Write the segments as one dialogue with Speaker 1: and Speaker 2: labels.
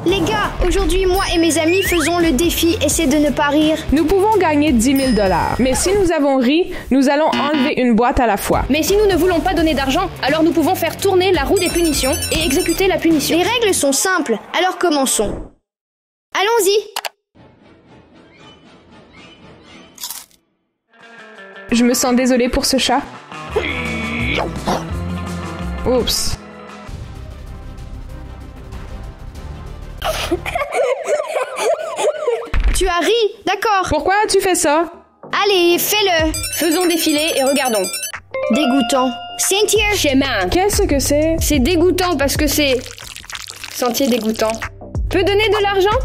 Speaker 1: Les gars, aujourd'hui, moi et mes amis faisons le défi Essaie de ne pas rire.
Speaker 2: Nous pouvons gagner 10 000 $. Mais si nous avons ri, nous allons enlever une boîte à la fois.
Speaker 3: Mais si nous ne voulons pas donner d'argent, alors nous pouvons faire tourner la roue des punitions et exécuter la punition.
Speaker 1: Les règles sont simples, alors commençons. Allons-y.
Speaker 2: Je me sens désolée pour ce chat. Oups.
Speaker 1: Tu as ri, d'accord.
Speaker 2: Pourquoi as-tu fait ça?
Speaker 1: Allez, fais-le.
Speaker 3: Faisons défiler et regardons.
Speaker 1: Dégoûtant. Cynthia.
Speaker 3: Schéma.
Speaker 2: Qu'est-ce que c'est?
Speaker 3: C'est dégoûtant parce que c'est... Sentier dégoûtant. Peut donner de l'argent?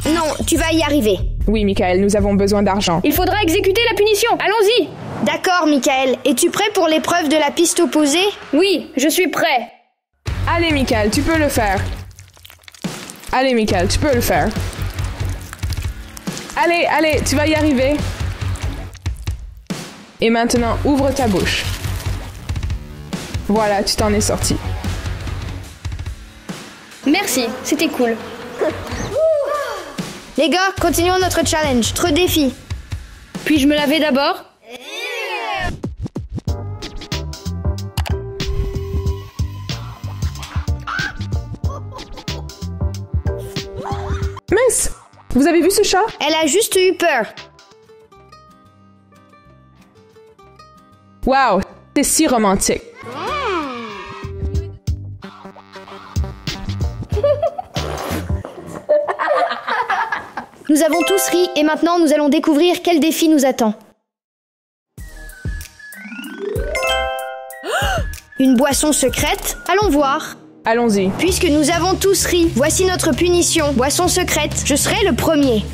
Speaker 1: Non, tu vas y arriver.
Speaker 2: Oui, Michael, nous avons besoin d'argent.
Speaker 3: Il faudra exécuter la punition. Allons-y.
Speaker 1: D'accord, Michael. Es-tu prêt pour l'épreuve de la piste opposée?
Speaker 3: Oui, je suis prêt.
Speaker 2: Allez, Michael, tu peux le faire. Allez, Michael, tu peux le faire. Allez, allez, tu vas y arriver. Et maintenant, ouvre ta bouche. Voilà, tu t'en es sorti.
Speaker 3: Merci, c'était cool.
Speaker 1: Les gars, continuons notre challenge, notre défi.
Speaker 3: Puis-je me laver d'abord?
Speaker 2: Mince! Vous avez vu ce chat?
Speaker 1: Elle a juste eu peur.
Speaker 2: Wow, c'est si romantique.
Speaker 1: Nous avons tous ri et maintenant nous allons découvrir quel défi nous attend. Une boisson secrète? Allons voir.
Speaker 2: Allons-y.
Speaker 1: Puisque nous avons tous ri, voici notre punition. Boisson secrète, je serai le premier.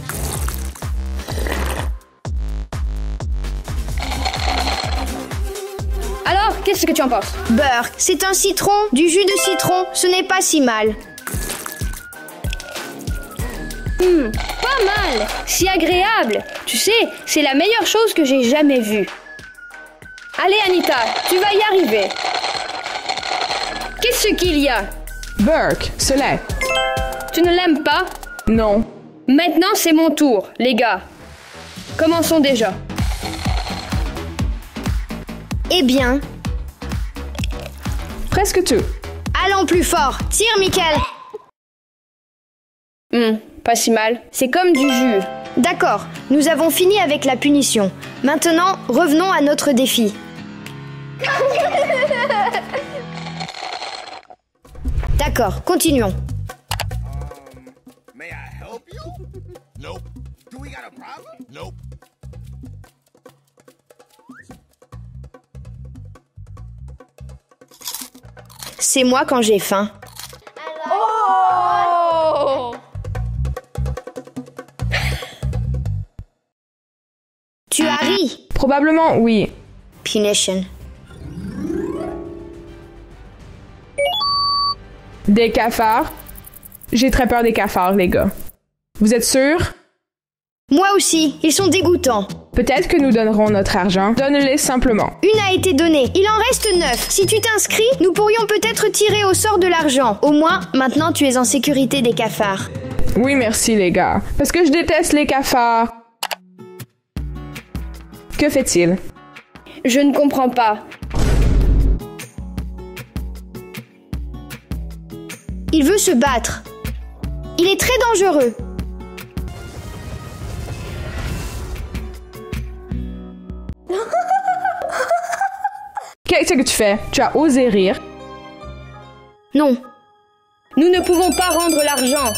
Speaker 3: Alors, qu'est-ce que tu en penses?
Speaker 1: Beurre, c'est un citron, du jus de citron, ce n'est pas si mal.
Speaker 3: Pas mal. Si agréable. Tu sais, c'est la meilleure chose que j'ai jamais vue. Allez, Anita, tu vas y arriver. Qu'est-ce qu'il y a?
Speaker 2: Burke, ce lait.
Speaker 3: Tu ne l'aimes pas?
Speaker 2: Non.
Speaker 3: Maintenant, c'est mon tour, les gars. Commençons déjà.
Speaker 1: Eh bien,
Speaker 2: Presque tout.
Speaker 1: allons plus fort. Tire, Michael.
Speaker 3: Pas si mal. C'est comme du jus.
Speaker 1: D'accord, nous avons fini avec la punition. Maintenant, revenons à notre défi. D'accord, continuons.
Speaker 4: May I help you? Nope. Do we got a problem? Nope.
Speaker 1: C'est moi quand j'ai faim. Tu as ri.
Speaker 2: Probablement, oui.
Speaker 1: Punition.
Speaker 2: Des cafards. J'ai très peur des cafards, les gars. Vous êtes sûrs?
Speaker 1: Moi aussi, ils sont dégoûtants.
Speaker 2: Peut-être que nous donnerons notre argent. Donne-les simplement.
Speaker 1: Une a été donnée, il en reste 9. Si tu t'inscris, nous pourrions peut-être tirer au sort de l'argent. Au moins, maintenant tu es en sécurité des cafards.
Speaker 2: Oui, merci, les gars. Parce que je déteste les cafards. Que fait-il?
Speaker 3: Je ne comprends pas.
Speaker 1: Il veut se battre. Il est très dangereux.
Speaker 2: Qu'est-ce que tu fais? Tu as osé rire.
Speaker 1: Non.
Speaker 3: Nous ne pouvons pas rendre l'argent.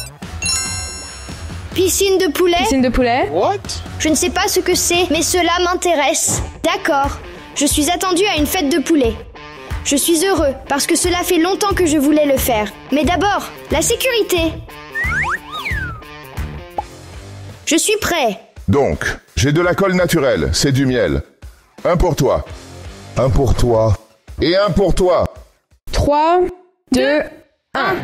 Speaker 1: Piscine de poulet?
Speaker 2: Piscine de poulet?
Speaker 4: What?
Speaker 1: Je ne sais pas ce que c'est, mais cela m'intéresse. D'accord. Je suis attendu à une fête de poulet. Je suis heureux parce que cela fait longtemps que je voulais le faire. Mais d'abord, la sécurité. Je suis prêt.
Speaker 5: Donc, j'ai de la colle naturelle, c'est du miel. Un pour toi. Un pour toi. Et un pour toi.
Speaker 2: 3, 2, 1.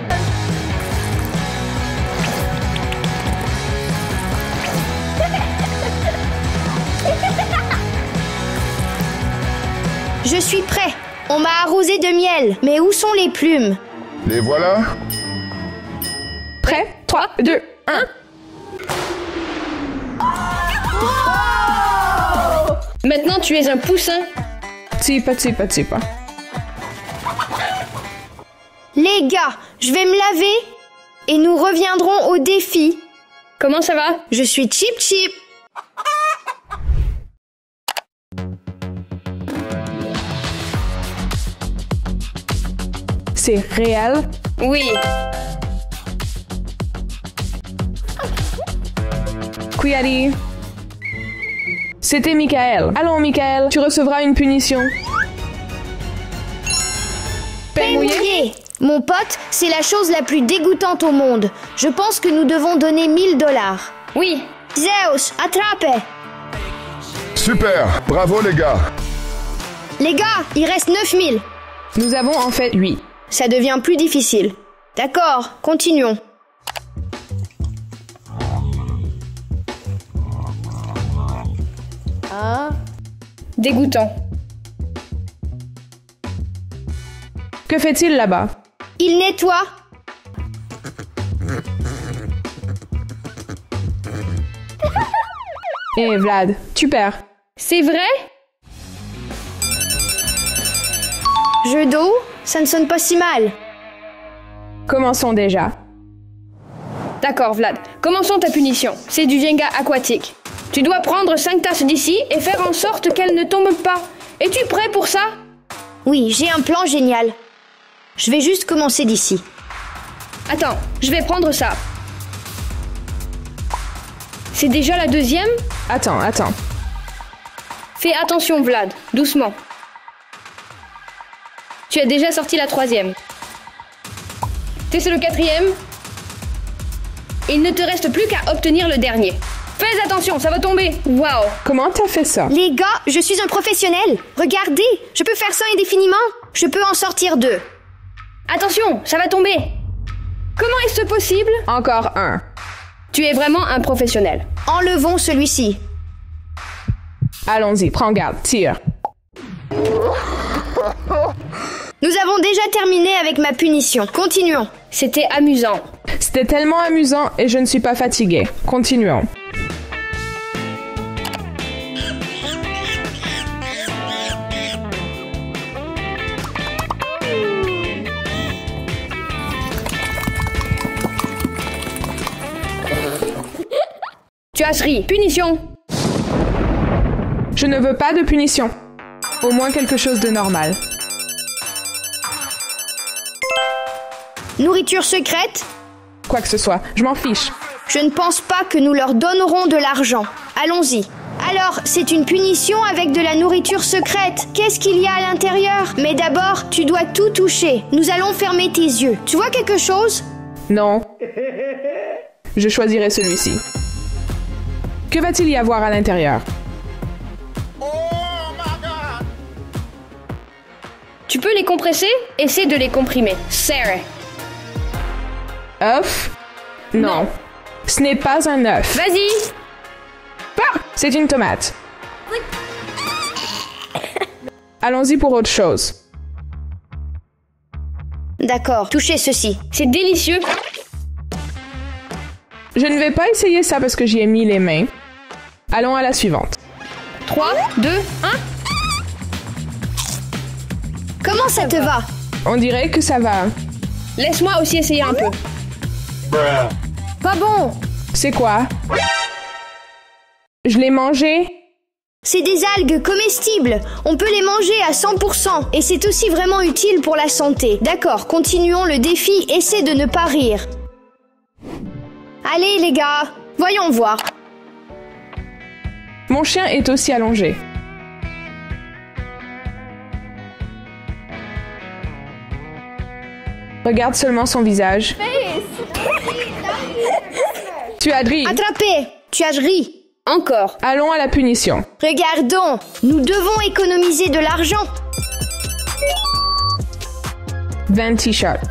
Speaker 1: Je suis prêt. On m'a arrosé de miel. Mais où sont les plumes?
Speaker 5: Les voilà.
Speaker 2: Prêt? 3, 2, 1.
Speaker 3: Maintenant, tu es un poussin.
Speaker 2: Tsipa.
Speaker 1: Les gars, je vais me laver et nous reviendrons au défi.
Speaker 3: Comment ça va?
Speaker 1: Je suis Chip.
Speaker 2: C'est réel?
Speaker 3: Oui.
Speaker 2: Qui a dit? C'était Michael. Allons, Michael, tu recevras une punition. Pain mouillé?
Speaker 1: Mon pote, c'est la chose la plus dégoûtante au monde. Je pense que nous devons donner 1000 $.
Speaker 3: Oui.
Speaker 1: Zeus, attrape!
Speaker 5: Super, bravo les gars.
Speaker 1: Les gars, il reste 9000.
Speaker 2: Nous avons en fait 8.
Speaker 1: Ça devient plus difficile. D'accord, continuons.
Speaker 3: Dégoûtant.
Speaker 2: Que fait-il là-bas?
Speaker 1: Il nettoie.
Speaker 2: Eh Vlad, tu perds.
Speaker 3: C'est vrai?
Speaker 1: Jeu d'eau, ça ne sonne pas si mal.
Speaker 2: Commençons déjà.
Speaker 3: D'accord, Vlad. Commençons ta punition. C'est du Jenga aquatique. Tu dois prendre 5 tasses d'ici et faire en sorte qu'elles ne tombent pas. Es-tu prêt pour ça?
Speaker 1: Oui, j'ai un plan génial. Je vais juste commencer d'ici.
Speaker 3: Attends, je vais prendre ça. C'est déjà la deuxième?
Speaker 2: Attends.
Speaker 3: Fais attention, Vlad. Doucement. Tu as déjà sorti la troisième. C'est le quatrième. Il ne te reste plus qu'à obtenir le dernier. Fais attention, ça va tomber. Waouh.
Speaker 2: Comment t'as fait ça?
Speaker 1: Les gars, je suis un professionnel. Regardez, je peux faire ça indéfiniment. Je peux en sortir 2.
Speaker 3: Attention, ça va tomber. Comment est-ce possible?
Speaker 2: Encore un.
Speaker 3: Tu es vraiment un professionnel.
Speaker 1: Enlevons celui-ci.
Speaker 2: Allons-y, prends garde, tire.
Speaker 1: Nous avons déjà terminé avec ma punition. Continuons.
Speaker 3: C'était amusant.
Speaker 2: C'était tellement amusant et je ne suis pas fatiguée. Continuons.
Speaker 3: Tu as ri. Punition.
Speaker 2: Je ne veux pas de punition. Au moins quelque chose de normal.
Speaker 1: Nourriture secrète?
Speaker 2: Quoi que ce soit, je m'en fiche.
Speaker 1: Je ne pense pas que nous leur donnerons de l'argent. Allons-y. Alors, c'est une punition avec de la nourriture secrète. Qu'est-ce qu'il y a à l'intérieur? Mais d'abord, tu dois tout toucher. Nous allons fermer tes yeux. Tu vois quelque chose?
Speaker 2: Non. Je choisirai celui-ci. Que va-t-il y avoir à l'intérieur?
Speaker 3: Tu peux les compresser? Essaie de les comprimer. Serre.
Speaker 2: œuf? Non. Ce n'est pas un œuf.
Speaker 3: Vas-y!
Speaker 2: Ah! C'est une tomate. Allons-y pour autre chose.
Speaker 1: D'accord, touchez ceci.
Speaker 3: C'est délicieux.
Speaker 2: Je ne vais pas essayer ça parce que j'y ai mis les mains. Allons à la suivante.
Speaker 3: 3, 2, 1.
Speaker 1: Comment ça te va?
Speaker 2: On dirait que ça va.
Speaker 3: Laisse-moi aussi essayer un peu.
Speaker 1: Pas bon.
Speaker 2: C'est quoi? Je l'ai mangé?
Speaker 1: C'est des algues comestibles. On peut les manger à 100%. Et c'est aussi vraiment utile pour la santé. D'accord, continuons le défi. Essaie de ne pas rire. Allez les gars, voyons voir.
Speaker 2: Mon chien est aussi allongé. Regarde seulement son visage. Tu as ri.
Speaker 1: Attrapé. Tu as ri.
Speaker 3: Encore.
Speaker 2: Allons à la punition.
Speaker 1: Regardons. Nous devons économiser de l'argent.
Speaker 2: 20 t-shirts.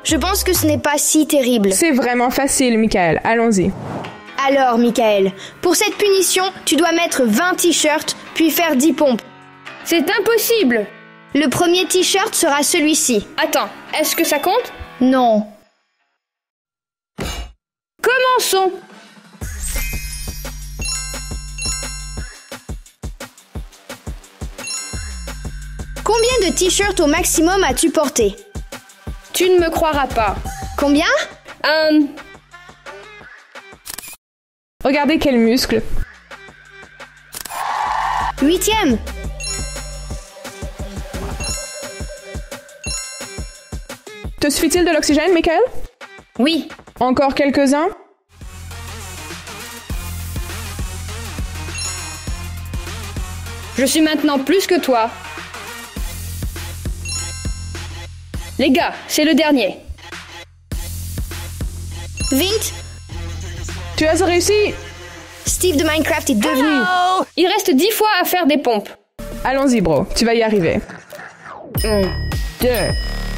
Speaker 1: Je pense que ce n'est pas si terrible.
Speaker 2: C'est vraiment facile, Michael. Allons-y.
Speaker 1: Alors, Michael, pour cette punition, tu dois mettre 20 t-shirts, puis faire 10 pompes.
Speaker 3: C'est impossible.
Speaker 1: Le premier t-shirt sera celui-ci.
Speaker 3: Attends, est-ce que ça compte?
Speaker 1: Non.
Speaker 3: Avançons.
Speaker 1: Combien de t-shirts au maximum as-tu porté?
Speaker 3: Tu ne me croiras pas.
Speaker 1: Combien?
Speaker 2: Regardez quel muscle.
Speaker 1: 8e.
Speaker 2: Te suffit-il de l'oxygène, Michael?
Speaker 3: Oui.
Speaker 2: Encore quelques-uns?
Speaker 3: Je suis maintenant plus que toi. Les gars, c'est le dernier.
Speaker 1: Vint,
Speaker 2: Tu as réussi!
Speaker 1: Steve de Minecraft est devenu.
Speaker 3: Il reste 10 fois à faire des pompes.
Speaker 2: Allons-y, bro. Tu vas y arriver.
Speaker 3: 1,
Speaker 2: 2,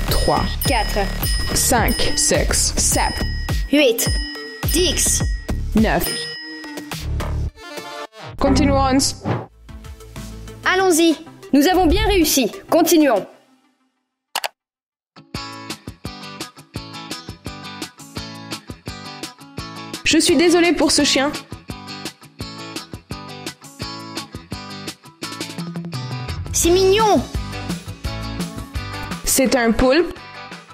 Speaker 2: 3,
Speaker 3: 4.
Speaker 2: 5, 6, 7,
Speaker 1: 8, 10.
Speaker 2: 9. Continuons.
Speaker 1: Allons-y.
Speaker 3: Nous avons bien réussi. Continuons.
Speaker 2: Je suis désolée pour ce chien.
Speaker 1: C'est mignon.
Speaker 2: C'est un poulpe.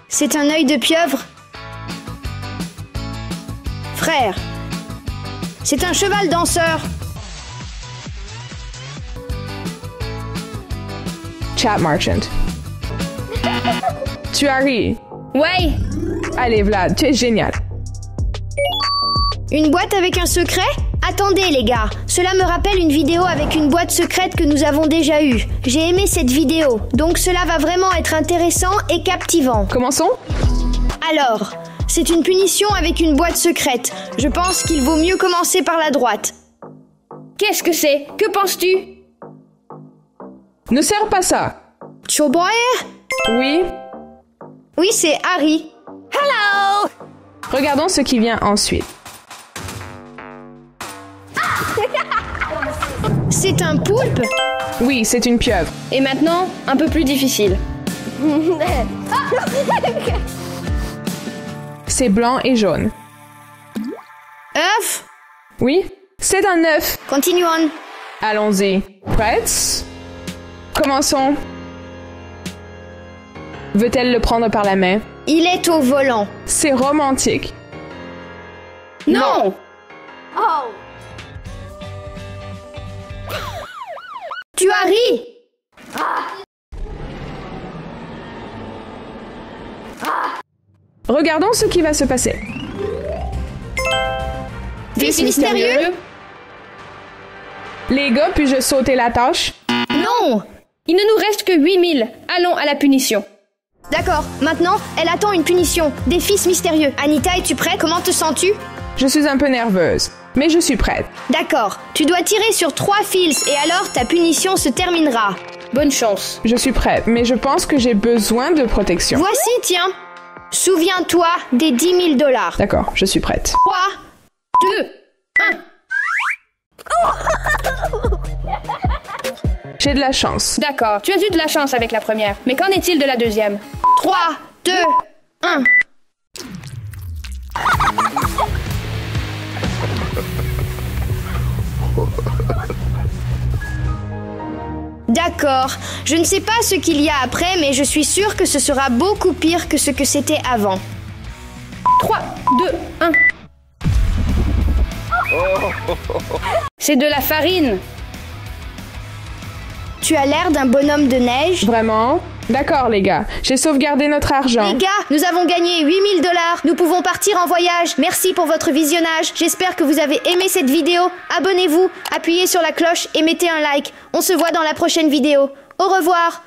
Speaker 1: C'est un œil de pieuvre. Frère. C'est un cheval danseur.
Speaker 2: Chat Merchant. Tu as ri.
Speaker 3: Ouais.
Speaker 2: Allez, Vlad, tu es génial.
Speaker 1: Une boîte avec un secret? Attendez les gars, cela me rappelle une vidéo avec une boîte secrète que nous avons déjà eue. J'ai aimé cette vidéo, donc cela va vraiment être intéressant et captivant.
Speaker 2: Commençons.
Speaker 1: Alors, c'est une punition avec une boîte secrète. Je pense qu'il vaut mieux commencer par la droite.
Speaker 3: Qu'est-ce que c'est? Que penses-tu?
Speaker 2: Ne serre pas ça.
Speaker 1: Chowboy?
Speaker 2: Oui.
Speaker 1: Oui, c'est Harry.
Speaker 2: Regardons ce qui vient ensuite.
Speaker 1: C'est un poulpe?
Speaker 2: Oui, c'est une pieuvre.
Speaker 3: Et maintenant, un peu plus difficile.
Speaker 2: C'est blanc et jaune.
Speaker 1: œuf?
Speaker 2: Oui, c'est un œuf.
Speaker 1: Continuons.
Speaker 2: Allons-y. Prête? Commençons. Veut-elle le prendre par la main?
Speaker 1: Il est au volant.
Speaker 2: C'est romantique.
Speaker 3: Non!
Speaker 1: Tu as ri?
Speaker 2: Regardons ce qui va se passer.
Speaker 1: Fils mystérieux?
Speaker 2: Les gars, puis-je sauter la tâche?
Speaker 1: Non!
Speaker 3: Il ne nous reste que 8000. Allons à la punition.
Speaker 1: D'accord, maintenant, elle attend une punition. Des fils mystérieux. Anita, es-tu prête? Comment te sens-tu?
Speaker 2: Je suis un peu nerveuse, mais je suis prête.
Speaker 1: D'accord, tu dois tirer sur 3 fils et alors ta punition se terminera.
Speaker 3: Bonne chance.
Speaker 2: Je suis prête, mais je pense que j'ai besoin de protection.
Speaker 1: Voici, tiens. Souviens-toi des 10 000 $.
Speaker 2: D'accord, je suis prête.
Speaker 1: 3,
Speaker 3: 2, 1.
Speaker 2: J'ai de la chance.
Speaker 3: D'accord, tu as eu de la chance avec la première. Mais qu'en est-il de la deuxième?
Speaker 1: 3, 2, 1. D'accord, je ne sais pas ce qu'il y a après, mais je suis sûre que ce sera beaucoup pire que ce que c'était avant.
Speaker 3: 3, 2, 1. C'est de la farine.
Speaker 1: Tu as l'air d'un bonhomme de neige.
Speaker 2: Vraiment? D'accord, les gars. J'ai sauvegardé notre argent.
Speaker 1: Les gars, nous avons gagné 8 000 $. Nous pouvons partir en voyage. Merci pour votre visionnage. J'espère que vous avez aimé cette vidéo. Abonnez-vous, appuyez sur la cloche et mettez un like. On se voit dans la prochaine vidéo. Au revoir.